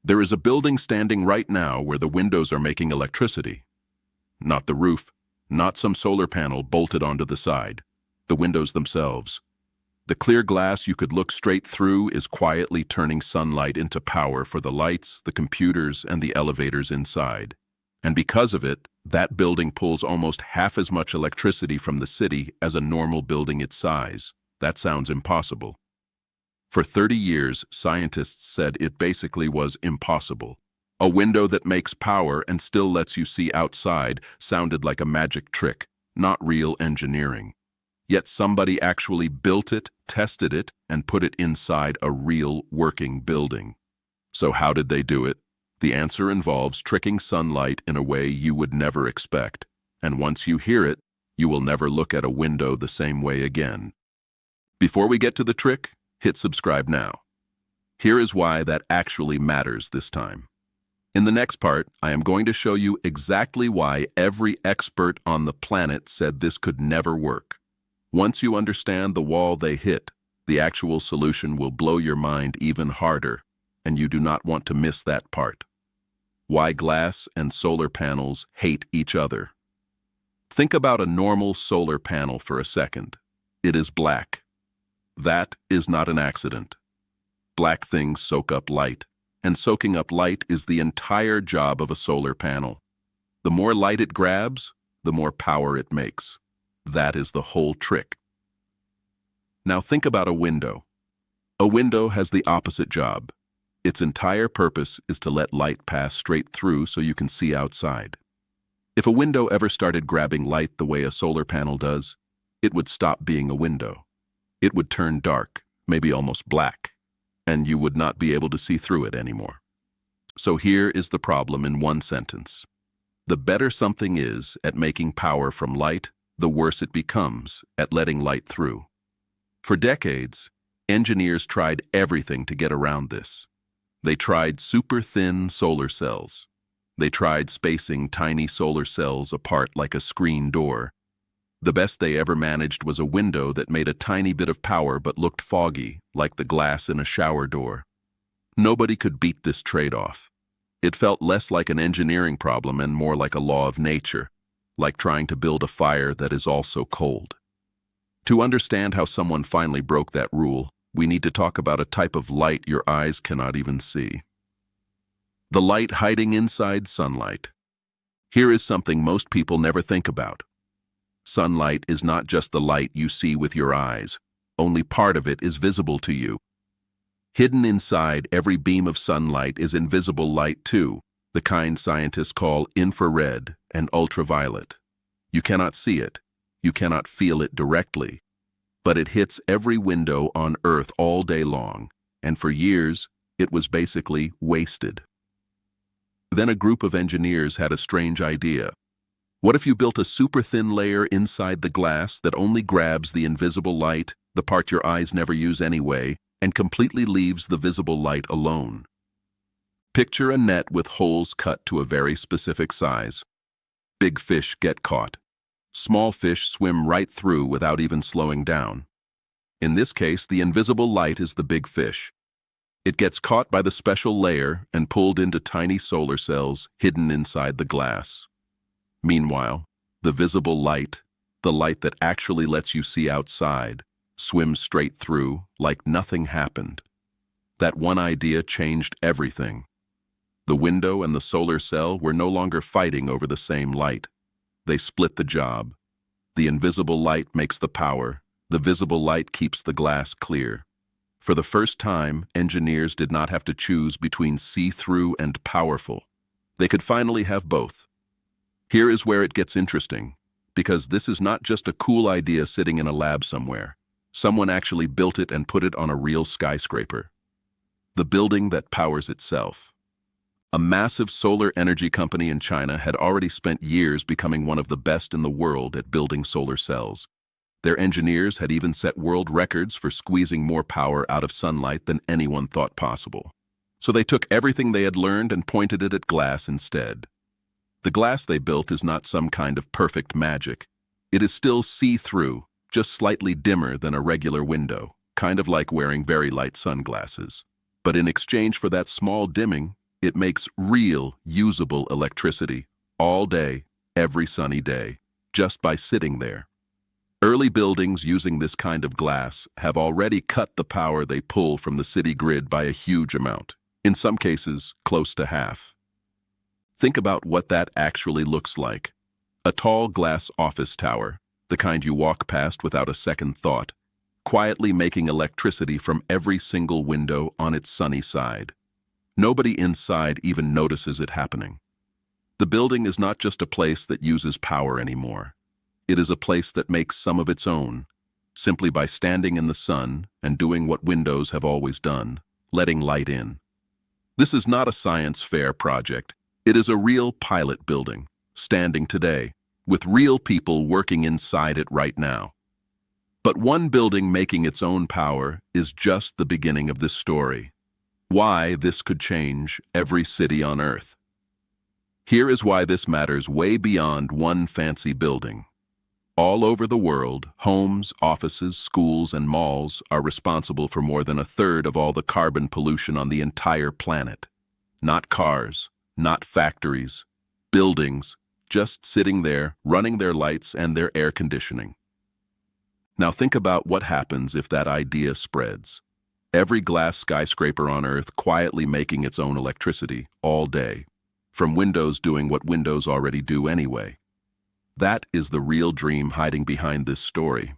There is a building standing right now where the windows are making electricity. Not the roof, not some solar panel bolted onto the side. The windows themselves. The clear glass you could look straight through is quietly turning sunlight into power for the lights, the computers, and the elevators inside. And because of it, that building pulls almost half as much electricity from the city as a normal building its size. That sounds impossible. For 30 years, scientists said it basically was impossible. A window that makes power and still lets you see outside sounded like a magic trick, not real engineering. Yet somebody actually built it, tested it, and put it inside a real working building. So how did they do it? The answer involves tricking sunlight in a way you would never expect. And once you hear it, you will never look at a window the same way again. Before we get to the trick, hit subscribe now. Here is why that actually matters this time. In the next part, I am going to show you exactly why every expert on the planet said this could never work. Once you understand the wall they hit, the actual solution will blow your mind even harder, and you do not want to miss that part. Why glass and solar panels hate each other. Think about a normal solar panel for a second. It is black. That is not an accident. Black things soak up light, and soaking up light is the entire job of a solar panel. The more light it grabs, the more power it makes. That is the whole trick. Now think about a window. A window has the opposite job. Its entire purpose is to let light pass straight through so you can see outside. If a window ever started grabbing light the way a solar panel does, it would stop being a window. It would turn dark, maybe almost black, and you would not be able to see through it anymore. So here is the problem in one sentence. The better something is at making power from light, the worse it becomes at letting light through. For decades, engineers tried everything to get around this. They tried super thin solar cells. They tried spacing tiny solar cells apart like a screen door. The best they ever managed was a window that made a tiny bit of power but looked foggy, like the glass in a shower door. Nobody could beat this trade-off. It felt less like an engineering problem and more like a law of nature, like trying to build a fire that is also cold. To understand how someone finally broke that rule, we need to talk about a type of light your eyes cannot even see. The light hiding inside sunlight. Here is something most people never think about. Sunlight is not just the light you see with your eyes. Only part of it is visible to you. Hidden inside every beam of sunlight is invisible light too, the kind scientists call infrared and ultraviolet. You cannot see it. You cannot feel it directly. But it hits every window on Earth all day long, and for years, it was basically wasted. Then a group of engineers had a strange idea. What if you built a super thin layer inside the glass that only grabs the invisible light, the part your eyes never use anyway, and completely leaves the visible light alone? Picture a net with holes cut to a very specific size. Big fish get caught. Small fish swim right through without even slowing down. In this case, the invisible light is the big fish. It gets caught by the special layer and pulled into tiny solar cells hidden inside the glass. Meanwhile, the visible light, the light that actually lets you see outside, swims straight through like nothing happened. That one idea changed everything. The window and the solar cell were no longer fighting over the same light. They split the job. The invisible light makes the power. The visible light keeps the glass clear. For the first time, engineers did not have to choose between see-through and powerful. They could finally have both. Here is where it gets interesting, because this is not just a cool idea sitting in a lab somewhere. Someone actually built it and put it on a real skyscraper. The building that powers itself. A massive solar energy company in China had already spent years becoming one of the best in the world at building solar cells. Their engineers had even set world records for squeezing more power out of sunlight than anyone thought possible. So they took everything they had learned and pointed it at glass instead. The glass they built is not some kind of perfect magic. It is still see-through, just slightly dimmer than a regular window, kind of like wearing very light sunglasses. But in exchange for that small dimming, It makes real, usable electricity all day, every sunny day, just by sitting there. Early buildings using this kind of glass have already cut the power they pull from the city grid by a huge amount, in some cases, close to half. Think about what that actually looks like. A tall glass office tower, the kind you walk past without a second thought, quietly making electricity from every single window on its sunny side. Nobody inside even notices it happening. The building is not just a place that uses power anymore. It is a place that makes some of its own, simply by standing in the sun and doing what windows have always done, letting light in. This is not a science fair project. It is a real pilot building, standing today, with real people working inside it right now. But one building making its own power is just the beginning of this story. Why this could change every city on Earth. Here is why this matters way beyond one fancy building. All over the world, homes, offices, schools, and malls are responsible for more than a third of all the carbon pollution on the entire planet. Not cars, not factories, buildings, just sitting there, running their lights and their air conditioning. Now think about what happens if that idea spreads. Every glass skyscraper on Earth quietly making its own electricity all day, from windows doing what windows already do anyway. That is the real dream hiding behind this story.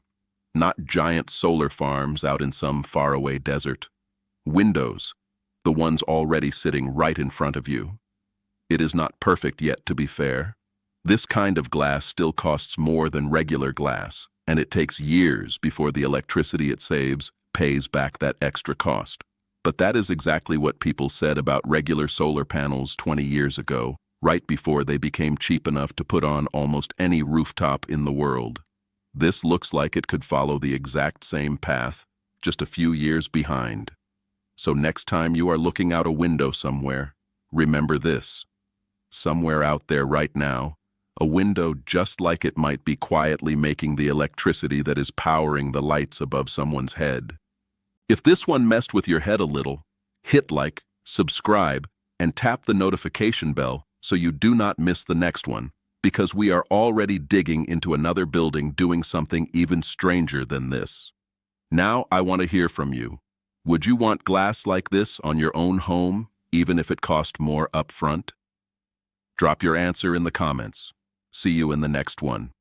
Not giant solar farms out in some faraway desert. Windows, the ones already sitting right in front of you. It is not perfect yet, to be fair. This kind of glass still costs more than regular glass, and it takes years before the electricity it saves pays back that extra cost. But that is exactly what people said about regular solar panels 20 years ago, right before they became cheap enough to put on almost any rooftop in the world. This looks like it could follow the exact same path, just a few years behind. So next time you are looking out a window somewhere, remember this. Somewhere out there right now, a window just like it might be quietly making the electricity that is powering the lights above someone's head. If this one messed with your head a little, hit like, subscribe, and tap the notification bell so you do not miss the next one, because we are already digging into another building doing something even stranger than this. Now I want to hear from you. Would you want glass like this on your own home, even if it cost more upfront? Drop your answer in the comments. See you in the next one.